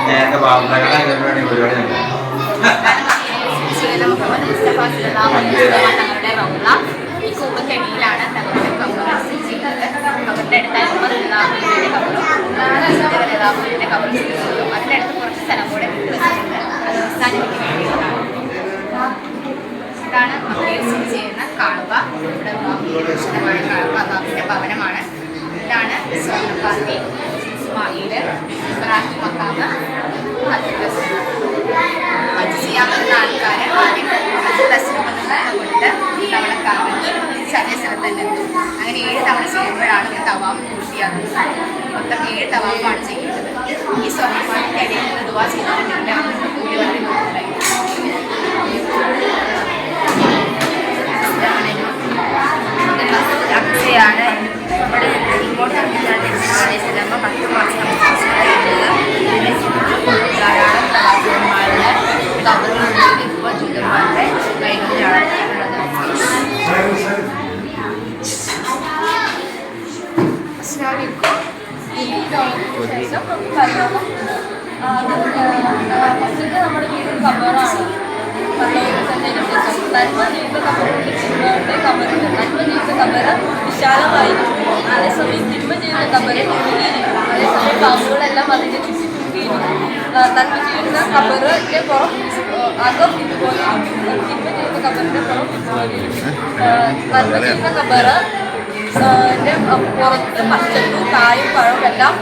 നേരത്തെ ബാബുക്കാരാണ് പരിപാടി തങ്ങളുടെ റൗള ഈ കൂമ്പക്കെടിയിലാണ് തങ്ങളുടെ കബർ സ്ഥിതി ചെയ്യുന്നത്. കബറിന്റെ അടുത്തായിരുന്നു നേതാവിന്റെ കബറും നേതാവിന്റെ കബർ സ്ഥിതി ചെയ്തു. അതിന്റെ അടുത്ത് കുറച്ച് സ്ഥലം കൂടെ വിട്ടുവെച്ചിട്ടുണ്ട്. അത് അവസാനിപ്പിക്കാൻ വേണ്ടിയിട്ടാണ്. ഇതാണ് മക്കയിൽ സ്ഥിതി ചെയ്യുന്ന കാഴ്വ. ഇവിടെ വിശദമായ കാഴ്വ അതാവിന്റെ ഭവനമാണ്. ഇതാണ് സ്വർണ്ണപ്പാത്തി, ഇസ്മായിൽ, ഇബ്രാഹിം മക്കാമ്, ഹജ്ജ് ചെയ്യാൻ പറ്റുന്ന ആൾക്കാർ ആദ്യം ഹജ്ജ് തസ്ലീമെന്ന് കൊണ്ട് തവണ കറങ്ങി അതേ സ്ഥലത്ത് തന്നെ എത്തും. അങ്ങനെ 7 തവണ ചെയ്യുമ്പോഴാണ് ഒരു തവാഫ് പൂർത്തിയാകുന്നത്. മൊത്തം 7 തവാഫാണ് ചെയ്യുന്നത്. ഈ സ്വർണ്ണപ്പാട്ടിൻ്റെ ഇടയിൽ നിന്ന് ദുആ ചെയ്തിട്ടുണ്ടെങ്കിൽ അവർക്ക് കൂലി വളരെ കൂടുതലായിരിക്കും. അക്ഷയാണ് നമ്മുടെ ഇങ്ങോട്ട് സ്ഥലം 10 മാസം ധാരാളം പ്രവാസികന്മാരുടെ കബറുകളിൽ ഇപ്പോൾ ജൂതന്മാരുടെ കൈകളിലാണ് ഉള്ളത്. ശേഷം കല്യാണം ഫസ്റ്റ് നമ്മുടെ വീട്ടിൽ കബറാണ്. നന്മ ചെയ്ത കബറുണ്ട്, കബറുണ്ട്. നന്മ ചെയ്ത കബറ് വിശാലമായിരിക്കും. അതേസമയം തിന്മ ചെയ്ത കബറ് കുടുങ്ങിയിരിക്കും. അതേസമയം പാമ്പുകളെല്ലാം അതിനെ ചുറ്റിയിരിക്കും. നന്മ ചെയ്യുന്ന കബറിന്റെ പുറം അകം ഇതുപോലെ തിന്മ ചെയ്യുന്ന കബറിന്റെ പുറം ഇതുപോലെ നന്മ ചെയ്യുന്ന കബറ് പുറത്ത് പച്ചപ്പും കായും പഴവും എല്ലാം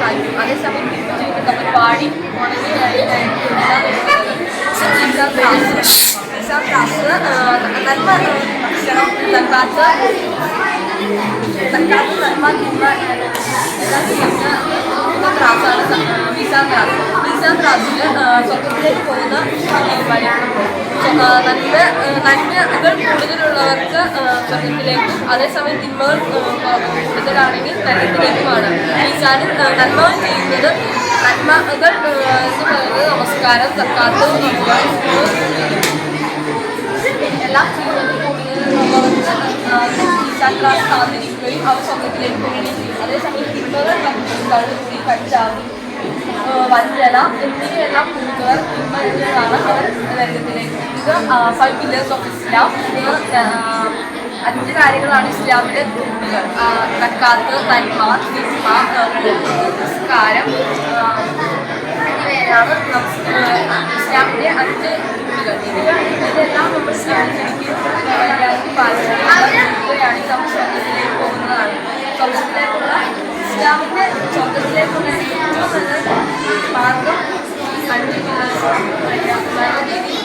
കായ്ക്കും. അതേസമയം തിന്മ ചെയ്യുന്ന കബർ പാടി ഉണങ്ങി നന്മ ഭക്ഷണം തക്കാത്ത് നന്മ തിന്മ എല്ലാം ചെയ്യുന്ന ത്രാസാണ് മീസാൻ ത്രാസ്. മീസാൻ ത്രാസിൽ സ്വർഗത്തിലേക്ക് പോകുന്ന നന്മകൾ കൂടുതലുള്ളവർക്ക് സ്വർഗത്തിലേക്കും അതേസമയം തിന്മകൾ കൂടുതലാണെങ്കിൽ നരകത്തിലേക്കുമാണ്. മീസാനിൽ നന്മകൾ ചെയ്യുന്നത് നന്മകൾ എന്ന് പറയുന്നത് നമസ്കാരം, സക്കാത്ത് എല്ലാം ചെയ്യുന്നത് കൂടുതലുള്ളവർക്ക് മീസാൻ ത്രാസ് താന്നിരിക്കുകയും അവർ സ്വർഗത്തിലേക്ക് പോവുകയും ചെയ്യും. അതേസമയം തിന്മകൾ കള്ളുകൂടി, കഞ്ചാവ്, വഞ്ചന എന്നിവയെല്ലാം കൂടുതൽ തിന്മകളാണ് അവർ നരകത്തിലേക്ക്. ഇത് 5 pillars of Islam. 5 കാര്യങ്ങളാണ് ഇസ്ലാമിലെ തൂണുകൾ. സക്കാത്ത്, നന്മ, തിന്മ, നിസ്കാരം എന്നിവയാണ് ഇസ്ലാമിലെ 5 തൂണുകൾ. ഇതെല്ലാം നമ്മൾ ശരിക്കും പാലിക്കുകയാണെങ്കിൽ നമ്മൾ സ്വർഗത്തിലേക്ക് പോകുന്നതാണ്. സ്വർഗത്തിലേക്കുള്ള ഇസ്ലാമിൻ്റെ സ്വർഗത്തിലേക്കുള്ള ഏറ്റവും നല്ല മാർഗം 5 pillars നല്ല രീതിയിൽ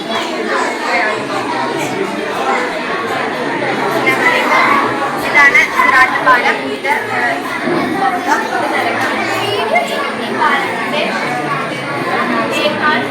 ഇതാണ് സിറാത്ത് പാലം. ഇത് സ്വർഗം, ഇത് നരകം. ഈ പാലത്തിന്റെ പാലിനേക്കാൾ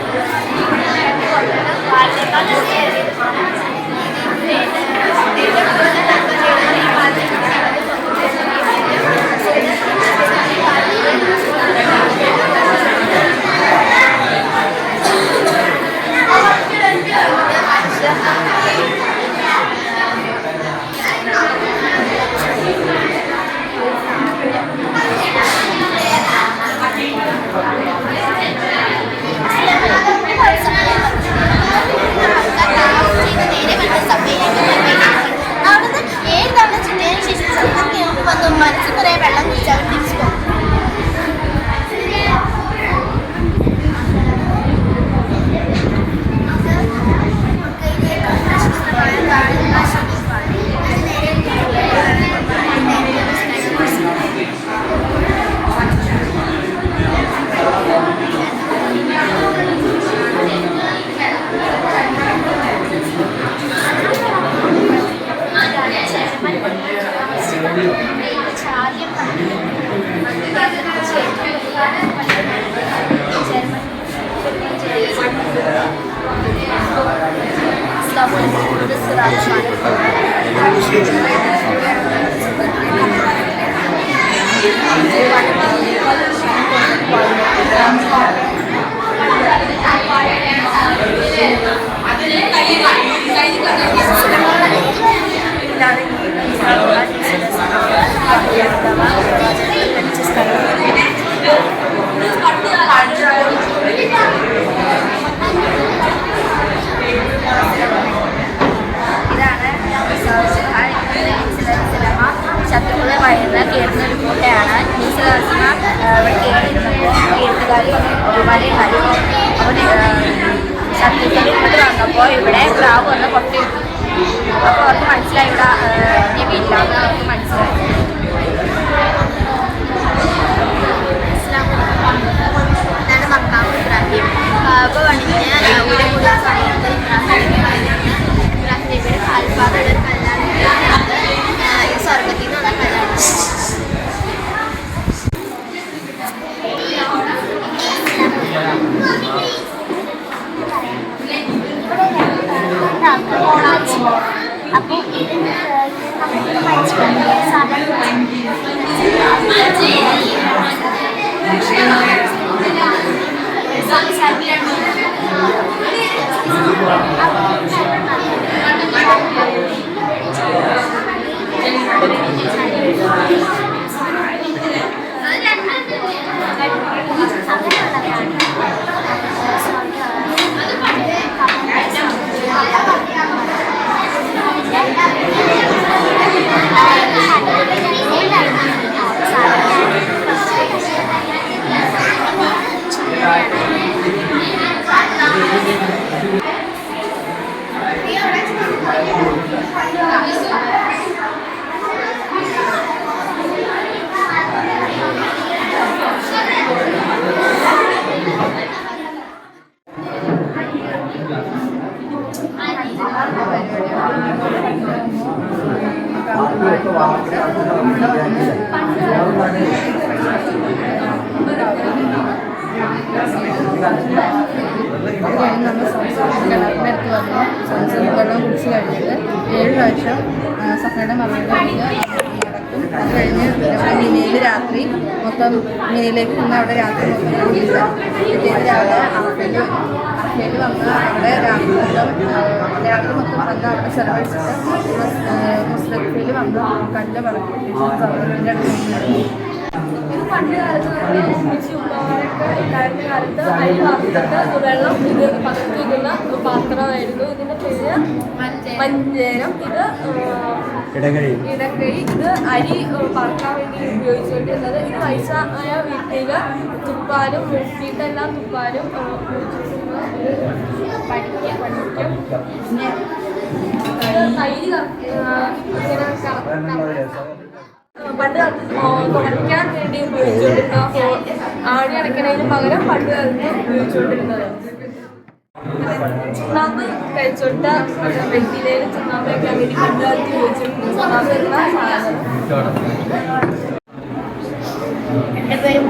വരുന്ന കയറുന്ന ഒരു കോട്ടയാണ്. നിശ്ചലസിമ ഇവിടെ കയറിയിരുന്നപ്പോൾ എഴുത്തുകാരി വലയുണ്ടായി. അപ്പോൾ ശത്രുക്കൾ ഇങ്ങോട്ട് വന്നപ്പോൾ ഇവിടെ പ്രാവ് വന്ന് പൊട്ടയിട്ടു. അപ്പോൾ അവർക്ക് മനസ്സിലായി ഇവിടെ നബിയില്ലാന്ന് അവർക്ക് മനസ്സിലായി. ഇതാണ് മക്കാം ഇബ്രാഹിം. അപ്പോൾ വണിഞ്ഞ് ഇവിടെ കൂടാ സമയത്ത് ഇബ്രാഹിം നബിയുടെ കാൽപ്പാടുള്ള കല്ലാണ് ഈ സ്വർഗത്തിൽ നിന്ന് വന്ന കല്ലാണ്. അപ്പോൾ ഇത് നമുക്ക് മനസ്സിലാക്കിയ സാധനം നമ്മൾ കിണറിനടുത്ത് വന്നു. വെള്ളം കുടിച്ച് കഴിഞ്ഞിട്ട് 7 പ്രാവശ്യം സഫയുടെ മറുപടി നടക്കും. അത് കഴിഞ്ഞ് മിനയിൽ രാത്രി മൊത്തം മിനയിലേക്ക് വന്ന് അവിടെ രാത്രി മൊത്തം കൂടിയില്ല. പിറ്റേന്ന് രാവിലെ അറഫയിൽ വന്ന് അവിടെ രാത്രി മൊത്തം വന്ന് അവിടെ ചെലവഴിച്ചിട്ട് മുസ്ലിഫയിൽ വന്ന് കല്ല് പറക്കി സൗകര്യത്തിൻ്റെ അടുത്ത് പണ്ട് കാലത്ത് ഉമ്മമാരൊക്കെ ഉണ്ടായിരുന്ന കാലത്ത് അരി വറുത്തിട്ട് വെള്ളം ഇത് പകർത്തി വയ്ക്കുന്ന പാത്രമായിരുന്നു. ഇതിൻ്റെ പേര് മഞ്ചേരം. ഇത് ഇടക്കഴി. ഇത് അരി പറക്കാൻ വേണ്ടി ഉപയോഗിച്ചുകൊണ്ടിരുന്നത്. ഇത് വയസ്സായ വീട്ടിൽ തുപ്പാനും മുട്ടിയിട്ടെല്ലാം തുപ്പാനും പഠിക്കും. തൈര് പണ്ട് കുറയ്ക്കാൻ വേണ്ടി ഉപയോഗിച്ചുകൊണ്ടിരുന്ന ആണി അടയ്ക്കണതിന് പകരം പണ്ട് കാലത്ത് ഉപയോഗിച്ചുകൊണ്ടിരുന്നത്. ചുണ്ണാമ്പ് കഴിച്ചോട്ട വെറ്റിലയിൽ ചുണ്ണാമ്പ് വയ്ക്കാൻ വേണ്ടി പണ്ട് കാലത്ത് ഉപയോഗിച്ചിരുന്നു. ചുണ്ണാമ്പ് എന്ന സാധനം. എൻ്റെ പേര്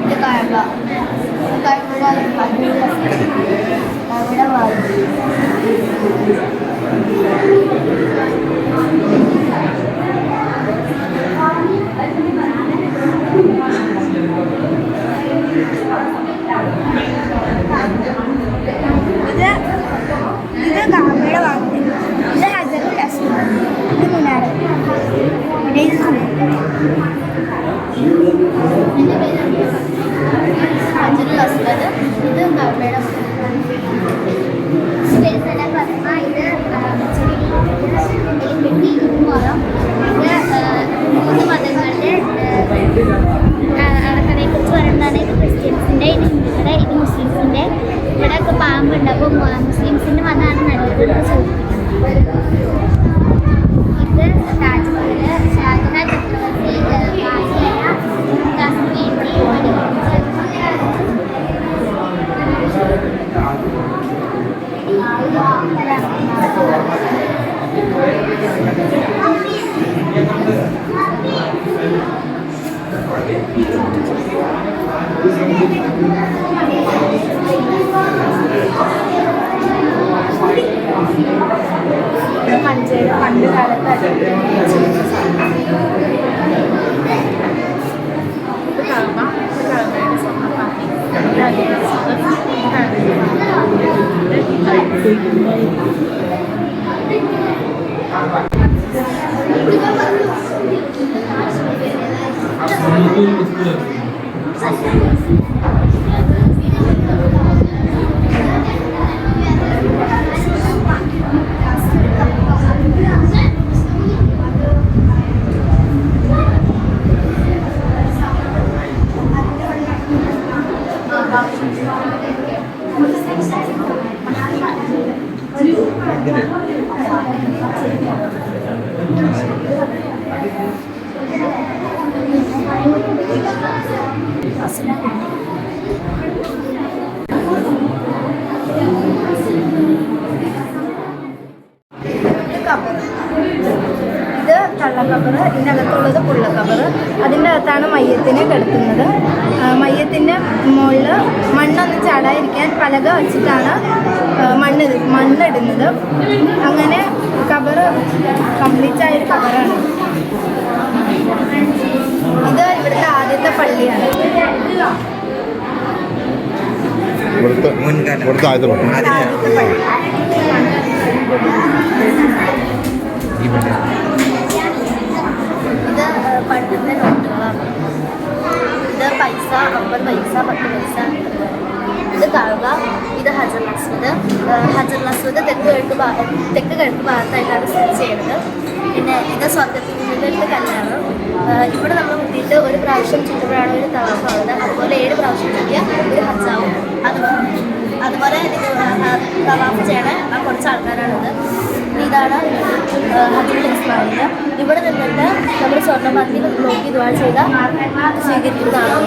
ഇത് കഴമ്പ. അവിടെ വാങ്ങി ഇത് കാമയുടെ വാങ്ങി. ഇത് ഹജറുൽ അസ്വദ്. ഇത് മുനാര. ഇവിടെ ഇത് ഹജറുൽ അസ്വദ്. ഇത് കാമയുടെ സ്പെരിസല പത്മ. ഇത് പെട്ടി. ഇത് മറം. ഇത് 3 മതങ്ങളുടെ അടക്കണയെക്കുറിച്ച് പറയുന്നതാണ്. ഇത് ക്രിസ്ത്യൻസിൻ്റെ, ഇത് ഹിന്ദുക്കളുടെ, ഇത് മുസ്ലിംസിൻ്റെ. ഇവിടെയൊക്കെ പാമ്പുണ്ട്. അപ്പോൾ മുസ്ലിംസിൻ്റെ മതമാണ് നല്ലതെന്ന് സൂചിപ്പിക്കുന്നത്. ഇത് താജ്മഹൽ ഷാജഹാൻ ചക്രവർത്തി ഭാര്യയായ മുംതാസിന് വേണ്ടി മഞ്ചേരി പണ്ട് കാലത്ത് ഇത് കള്ളക്കബർ, ഇതിനകത്തുള്ളത് പുള്ളക്കബർ. അതിൻ്റെ അകത്താണ് മയ്യത്തിനെ കിടത്തുന്നത്. മയ്യത്തിൻ്റെ മുകളിൽ മണ്ണൊന്നും ചാടാതിരിക്കാൻ പലക വെച്ചിട്ടാണ് മണ്ണിടുന്നത്. അങ്ങനെ കബർ കംപ്ലീറ്റ് ആയൊരു കബറാണ്. ഇത് ഇവിടുത്തെ ആദ്യത്തെ പള്ളിയാണ്. ആദ്യത്തെ പള്ളി. ഇത് പണ്ടത്തെ നോട്ടുകളാണ്. ഇത് പൈസ, 50 പൈസ, 10 പൈസ. ഇത് കഅബ, ഇത് ഹജർ അസ്വദ്. ഹജർ അസ്വദ് തെക്ക് കിഴക്ക് ഭാഗത്തായിട്ടാണ് സ്ഥിതി ചെയ്യുന്നത്. പിന്നെ ഇത് സ്വർഗത്തിൻ്റെ കല്ലാണ്. ഇവിടെ നമ്മൾ മുട്ടിയിട്ട് ഒരു പ്രാവശ്യം ചുറ്റുമ്പോഴാണ് ഒരു തവാഫാവുന്നത്. അതുപോലെ 7 പ്രാവശ്യം ചുറ്റിയ ഒരു ഹജ്ജാവും. അതുപോലെ തവാഫ് ചെയ്യണ കുറച്ച് ആൾക്കാരാണിത്. ഇതാണ് ഹജറുൽ ഇസ്മായില്. ഇവിടെ നിന്നിട്ട് നമ്മൾ സ്വർണ്ണ മന്ദിരം നോക്കി ദുആ ചെയ്താൽ സ്വീകരിക്കുന്നതാണ്.